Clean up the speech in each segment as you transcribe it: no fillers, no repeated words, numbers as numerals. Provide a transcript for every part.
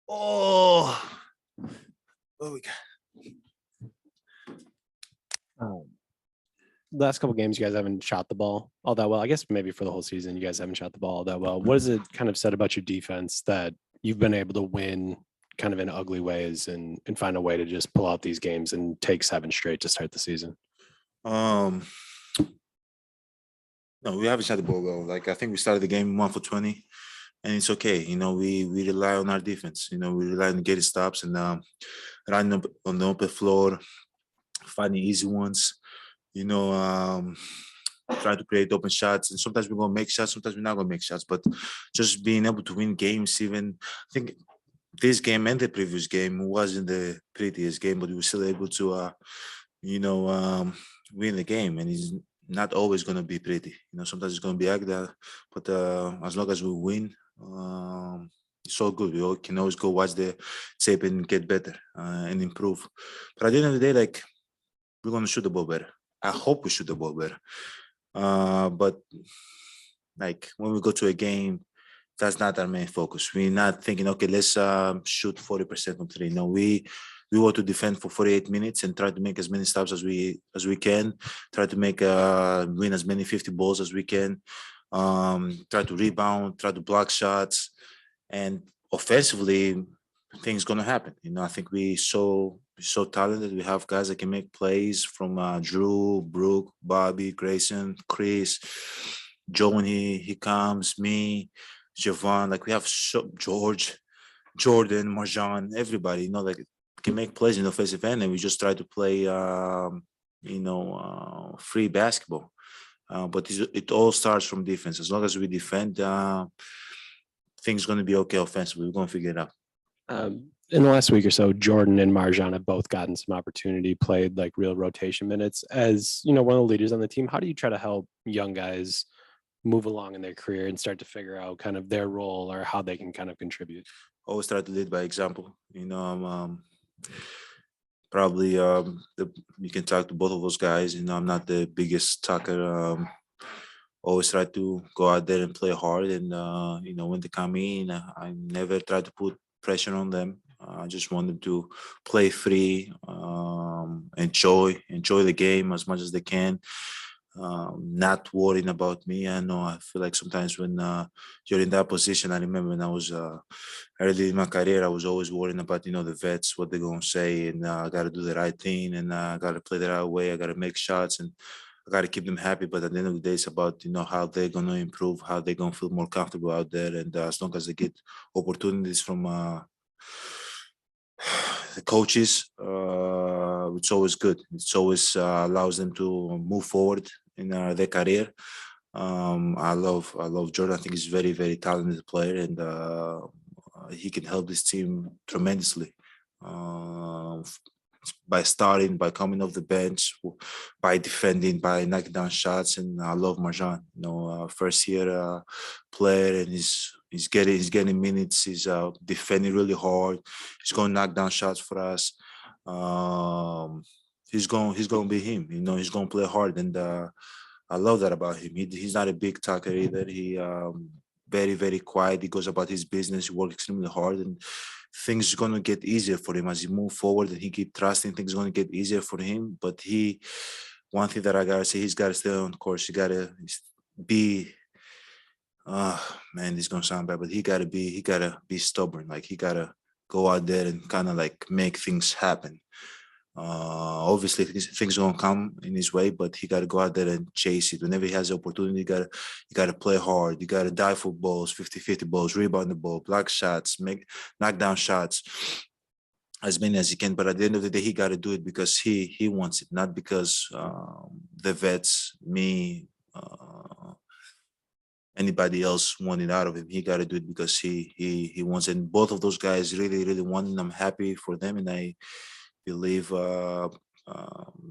Oh, what we got? Last couple games, you guys haven't shot the ball all that well. I guess maybe for the whole season, you guys haven't shot the ball all that well. What has it kind of said about your defense that you've been able to win kind of in ugly ways and find a way to just pull out these games and take 7 straight to start the season? No, we haven't shot the ball well. Like I think we started the game 1 for 20, and it's okay. We rely on our defense. We rely on getting stops and running up on the open floor, finding easy ones. Try to create open shots, and sometimes we're gonna make shots, sometimes we're not gonna make shots. But just being able to win games, even I think this game and the previous game wasn't the prettiest game, but we were still able to, win the game. And it's not always gonna be pretty. Sometimes it's gonna be like that. But as long as we win, it's all good. We all can always go watch the tape and get better and improve. But at the end of the day, like we're gonna shoot the ball better. I hope we shoot the ball better. But like when we go to a game, that's not our main focus. We're not thinking, okay, let's shoot 40% from three. No, we want to defend for 48 minutes and try to make as many stops as we can. Try to make win as many 50 balls as we can. Try to rebound, try to block shots, and offensively, things gonna happen. I think we're so talented. We have guys that can make plays from Drew, Brooke, Bobby, Grayson, Chris, Joe when he comes, me, Javon. Like we have George, Jordan, Marjan, everybody. Like can make plays in the offensive end, and we just try to play, free basketball. But it all starts from defense. As long as we defend, things going to be okay offensively. We're going to figure it out. In the last week or so, Jordan and Marjan have both gotten some opportunity, played like real rotation minutes. As one of the leaders on the team, how do you try to help young guys move along in their career and start to figure out kind of their role or how they can kind of contribute? Always try to lead by example. I'm probably you can talk to both of those guys. I'm not the biggest talker. Always try to go out there and play hard. And when they come in, I never try to put pressure on them. I just want them to play free, enjoy the game as much as they can. Not worrying about me. I feel like sometimes when you're in that position, I remember when I was early in my career, I was always worrying about the vets, what they're gonna say, and I got to do the right thing, and I got to play the right way. I got to make shots, and I got to keep them happy. But at the end of the day, it's about how they're gonna improve, how they're gonna feel more comfortable out there, and as long as they get opportunities from the coaches, it's always good. It's always allows them to move forward in their career. I love Jordan. I think he's very, very talented player, and he can help this team tremendously by starting, by coming off the bench, by defending, by knocking down shots. And I love Marjan. First year player, and he's getting minutes. He's defending really hard. He's going to knock down shots for us. He's going to be him. He's going to play hard, and I love that about him. He's not a big talker either. He very, very quiet. He goes about his business. He works extremely hard, and things are going to get easier for him as he move forward and he keep trusting. Things are going to get easier for him. But one thing that I gotta say, he's got to stay on course. He got to be. Man, this is gonna sound bad, but he gotta be stubborn. Like he gotta go out there and kind of like make things happen. Obviously, things gonna come in his way, but he got to go out there and chase it. Whenever he has the opportunity, you got to play hard. You got to dive for balls, 50-50 balls, rebound the ball, block shots, knock down shots, as many as he can. But at the end of the day, he got to do it because he wants it, not because the vets, me, anybody else want it out of him. He got to do it because he wants it. And both of those guys really, really want it. And I'm happy for them, and I believe they're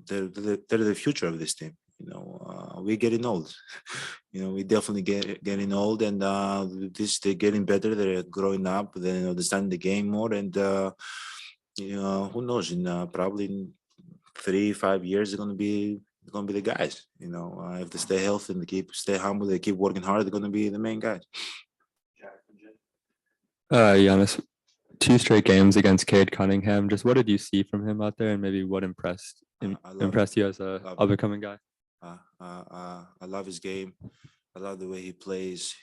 the future of this team. We're getting old. We definitely getting old, and they're getting better. They're growing up. They understand the game more, and who knows? Probably in 3-5 years, they're gonna be the guys. If they stay healthy and they stay humble, they keep working hard, they're gonna be the main guys. Giannis, 2 straight games against Cade Cunningham. Just what did you see from him out there, and maybe what impressed you as a Love up and coming guy? I love his game. I love the way he plays.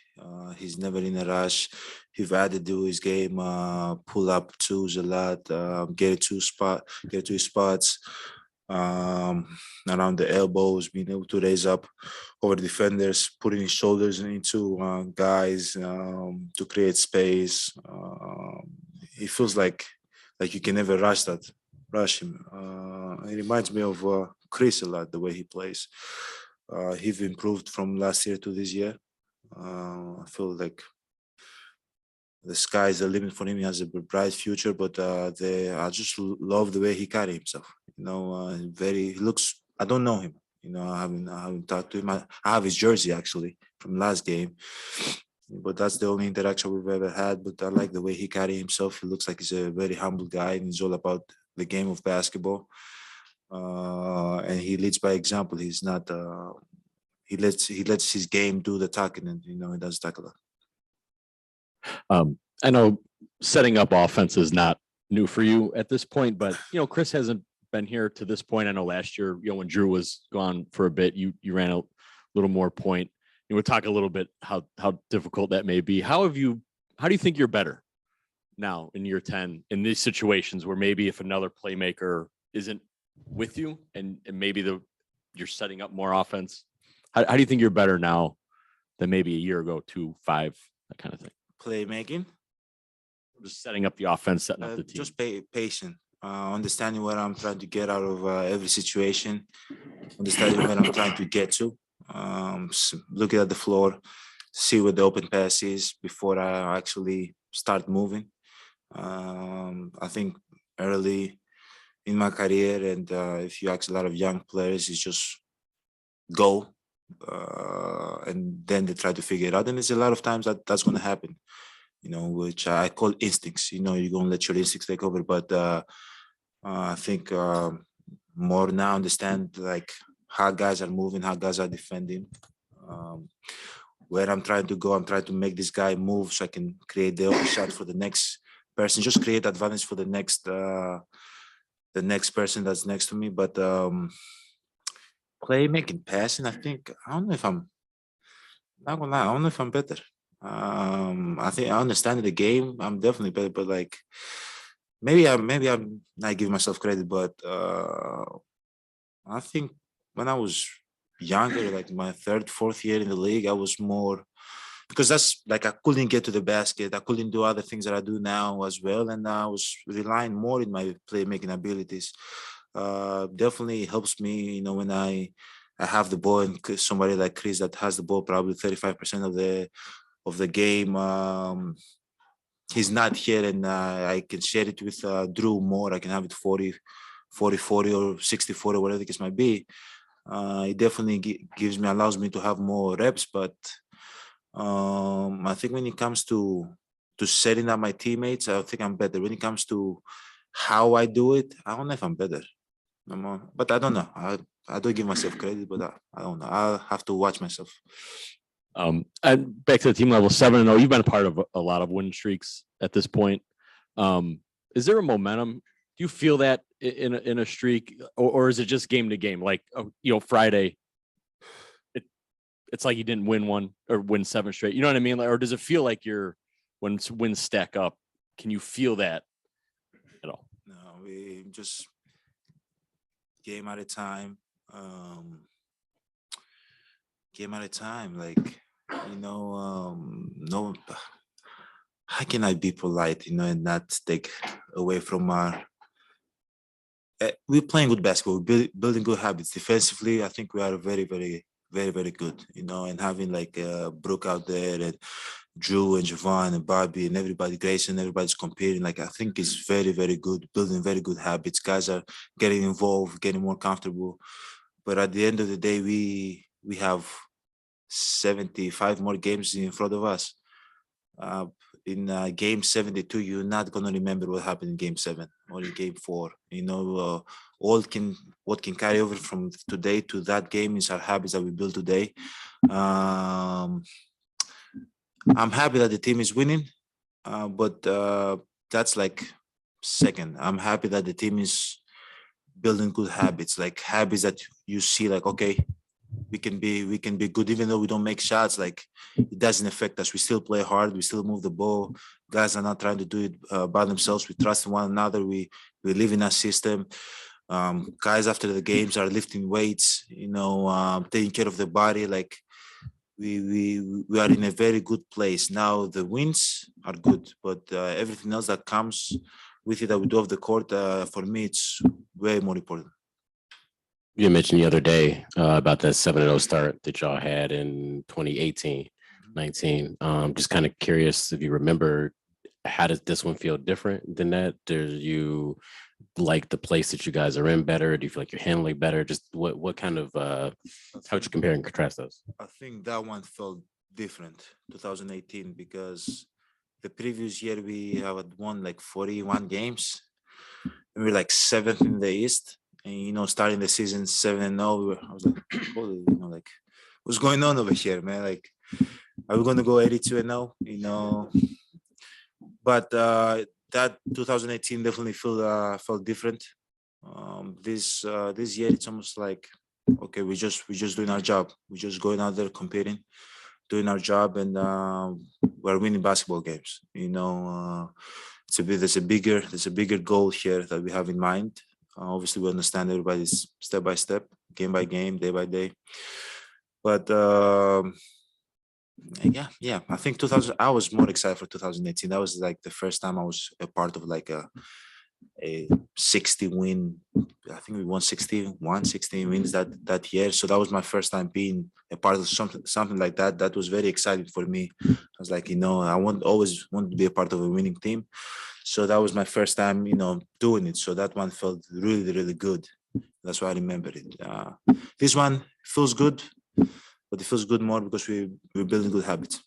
He's never in a rush. He's added to his game, pull up twos a lot, get to his spots, um, around the elbows, being able to raise up over defenders, putting his shoulders into guys to create space. He feels like you can never rush him. It reminds me of Chris a lot, the way he plays. He's improved from last year to this year. I feel like the sky is the limit for him. He has a bright future, but I just love the way he carry himself. He looks. I don't know him. I haven't talked to him. I have his jersey actually from last game, but that's the only interaction we've ever had. But I like the way he carry himself. He looks like he's a very humble guy, and he's all about the game of basketball. And he leads by example. He's not. He lets his game do the talking, and he does talk a lot. I know setting up offense is not new for you at this point, but Chris hasn't been here to this point. I know last year, when Drew was gone for a bit, you ran a little more point. We'll talk a little bit how difficult that may be. How do you think you're better now in year 10 in these situations where maybe if another playmaker isn't with you and maybe you're setting up more offense? How do you think you're better now than maybe a year ago, 2, 5, that kind of thing? Playmaking, just setting up the offense, setting up the team. Just patient, understanding what I'm trying to get out of every situation, understanding what I'm trying to get to, looking at the floor, see what the open pass is before I actually start moving. I think early in my career, and if you ask a lot of young players, it's just go. And then they try to figure it out, and it's a lot of times that's going to happen, which I call instincts. You're going to let your instincts take over, but I think more now understand like how guys are moving, how guys are defending, where I'm trying to go. I'm trying to make this guy move so I can create the open shot for the next person, just create advantage for the next person that's next to me. But playmaking, passing, I don't know if I'm not gonna lie, I don't know if I'm better. I think I understand the game. I'm definitely better, but like maybe I'm not giving myself credit, but I think when I was younger, like my 3rd, 4th year in the league, I was more, because that's like I couldn't get to the basket. I couldn't do other things that I do now as well, and I was relying more in my playmaking abilities. Definitely helps me, when I have the ball, and somebody like Chris that has the ball probably 35% of the game. He's not here, and I can share it with Drew more. I can have it 40 or 60-40, whatever the case might be. It definitely allows me to have more reps, but I think when it comes to setting up my teammates, I think I'm better. When it comes to how I do it, I don't know if I'm better. But I don't know. I don't give myself credit, but I don't know. I'll have to watch myself. And back to the team level, 7-0. You've been a part of a lot of win streaks at this point. Is there a momentum? Do you feel that in a streak, or is it just game to game? Like Friday, it's like you didn't win one or win 7 straight. You know what I mean? Or does it feel like when wins stack up? Can you feel that at all? No, we just game at a time. Game at a time. Like no. How can I be polite, and not take away from our? We're playing good basketball. We're building good habits defensively. I think we are very, very, very, very good. And having like Brooke out there, and Drew and Javon and Bobby and everybody, Grayson, everybody's competing. Like I think it's very, very good. Building very good habits. Guys are getting involved, getting more comfortable. But at the end of the day, we have 75 more games in front of us. In game 72, you're not going to remember what happened in game 7 or in game 4. What can carry over from today to that game is our habits that we build today. I'm happy that the team is winning, but that's like second. I'm happy that the team is building good habits, like habits that you see, like, okay, we can be good even though we don't make shots. Like, it doesn't affect us. We still play hard. We still move the ball. Guys are not trying to do it by themselves. We trust one another. We live in our system. Guys after the games are lifting weights, taking care of the body. Like, we are in a very good place now. The wins are good, but everything else that comes with it that we do off the court, for me, it's way more important. You mentioned the other day about that 7-0 start that y'all had in 2018, 19. Just kind of curious if you remember, how does this one feel different than that? Do you like the place that you guys are in better? Do you feel like you're handling better? Just what kind of, how would you compare and contrast those? I think that one felt different, 2018, because the previous year we have won like 41 games. And we were like seventh in the East. And, starting the season 7-0, I was like, holy, like, what's going on over here, man? Like, are we going to go 82-0? But that 2018 definitely felt different. This year it's almost like, okay, we just doing our job. We're just going out there competing, doing our job, and we're winning basketball games. There's a bigger goal here that we have in mind. Obviously, we understand everybody's step by step, game by game, day by day. But yeah, I think 2000. I was more excited for 2018. That was like the first time I was a part of like a 60 win. I think we won 16 wins that year. So that was my first time being a part of something like that. That was very exciting for me. I was like, I always want to be a part of a winning team. So that was my first time, doing it. So that one felt really, really good. That's why I remember it. This one feels good, but it feels good more because we're building good habits.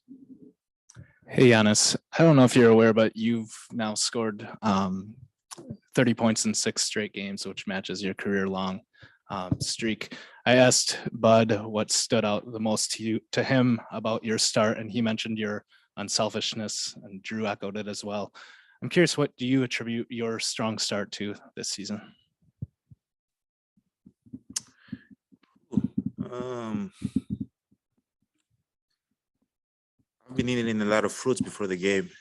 Hey, Giannis, I don't know if you're aware, but you've now scored 30 points in 6 straight games, which matches your career-long streak. I asked Bud what stood out the most to him about your start, and he mentioned your unselfishness, and Drew echoed it as well. I'm curious, what do you attribute your strong start to this season? I've been eating a lot of fruits before the game.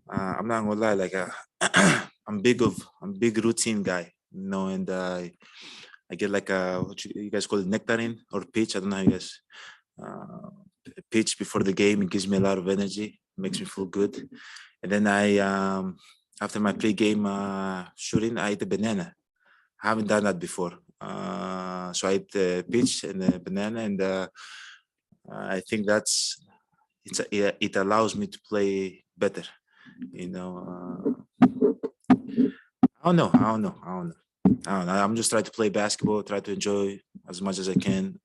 I'm not gonna lie, like I'm big routine guy, and I get like what you guys call it, nectarine or peach. I don't know how you guys. Peach before the game, it gives me a lot of energy, makes me feel good. And then after my pre-game shooting, I eat a banana. I haven't done that before. So I eat the peach and the banana, and I think it allows me to play better. I don't know. I'm just trying to play basketball, try to enjoy as much as I can,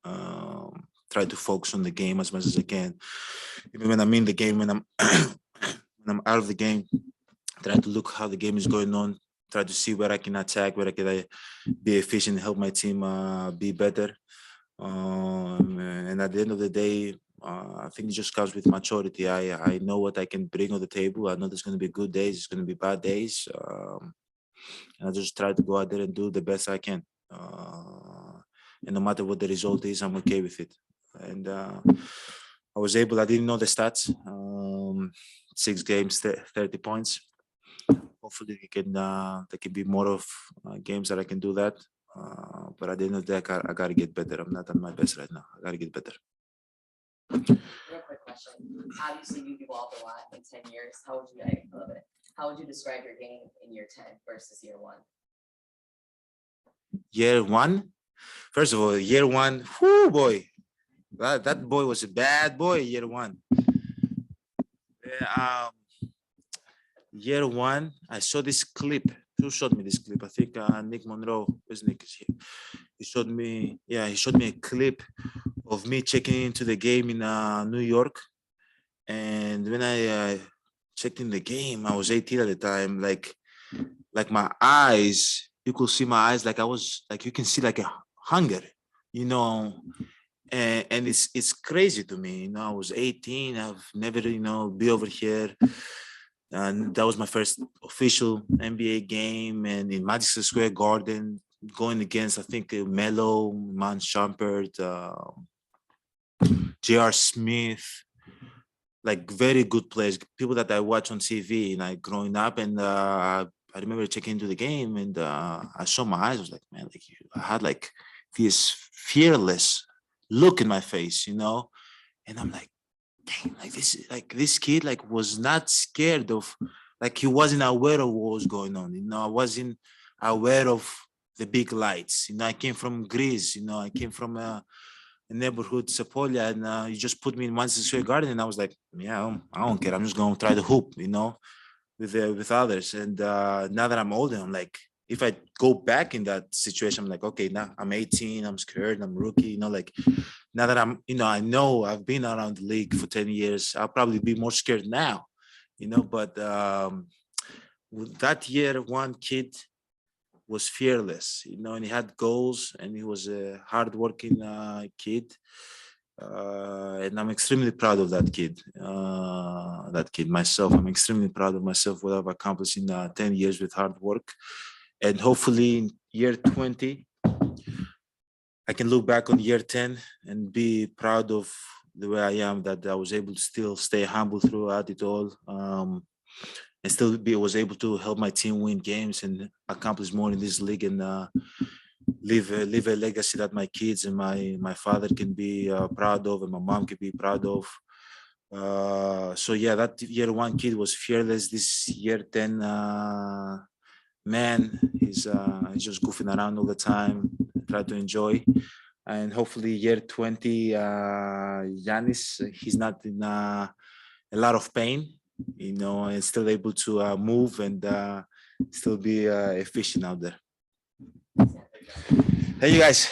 try to focus on the game as much as I can. Even when I'm in the game, when I'm when I'm out of the game, try to look how the game is going on, try to see where I can attack, where I can be efficient, help my team be better. And at the end of the day, I think it just comes with maturity. I know what I can bring on the table. I know there's going to be good days, there's going to be bad days. And I just try to go out there and do the best I can. And no matter what the result is, I'm okay with it. And I didn't know the stats. 6 games, 30 points. Hopefully there can be more of games that I can do that. But at the end of the day, I got to get better. I'm not at my best right now. I got to get better. Real quick question. Obviously, you've evolved a lot in 10 years. How would you describe your game in year 10 versus year 1? Year 1? First of all, year 1, whoo boy. That boy was a bad boy, year 1. Year 1, I saw this clip. Who showed me this clip? I think Nick Monroe. Where's Nick? Is here. He showed me a clip of me checking into the game in New York. And when I checked in the game, I was 18 at the time. Like my eyes, you could see my eyes. Like I was, like you can see like a hunger, and it's crazy to me. I was 18. I've never, be over here. And that was my first official NBA game, and in Madison Square Garden, going against I think Melo, Man Shumpert, J.R. Smith, like very good players, people that I watch on TV, like growing up. And I remember checking into the game, and I saw my eyes. I was like, man, like I had like this fearless look in my face, you know. And I'm like, dang, like this kid like was not scared of, like he wasn't aware of what was going on. You know, I wasn't aware of the big lights. You know, I came from Greece. You know, I came from a neighborhood Sepolia, and you just put me in Madison Square Garden, and I was like, yeah, I don't care. I'm just going to try to hoop, you know, with others. And now that I'm older, I'm like, if I go back in that situation, I'm like, okay, now I'm 18, I'm scared, I'm rookie, you know, like now that I'm, you know I've been around the league for 10 years, I'll probably be more scared now, you know. But that year, one kid was fearless, you know, and he had goals, and he was a hardworking kid. And I'm extremely proud of that kid. Myself, I'm extremely proud of myself, what I've accomplished in 10 years with hard work. And hopefully in year 20, I can look back on year 10 and be proud of the way I am, that I was able to still stay humble throughout it all, and still was able to help my team win games and accomplish more in this league, and leave a legacy that my kids and my father can be proud of, and my mom can be proud of. So yeah, that year 1 kid was fearless. This year 10 man, he's just goofing around all the time, try to enjoy. And hopefully year 20, Giannis, he's not in a lot of pain, you know, and still able to move and still be efficient out there. Hey, you guys.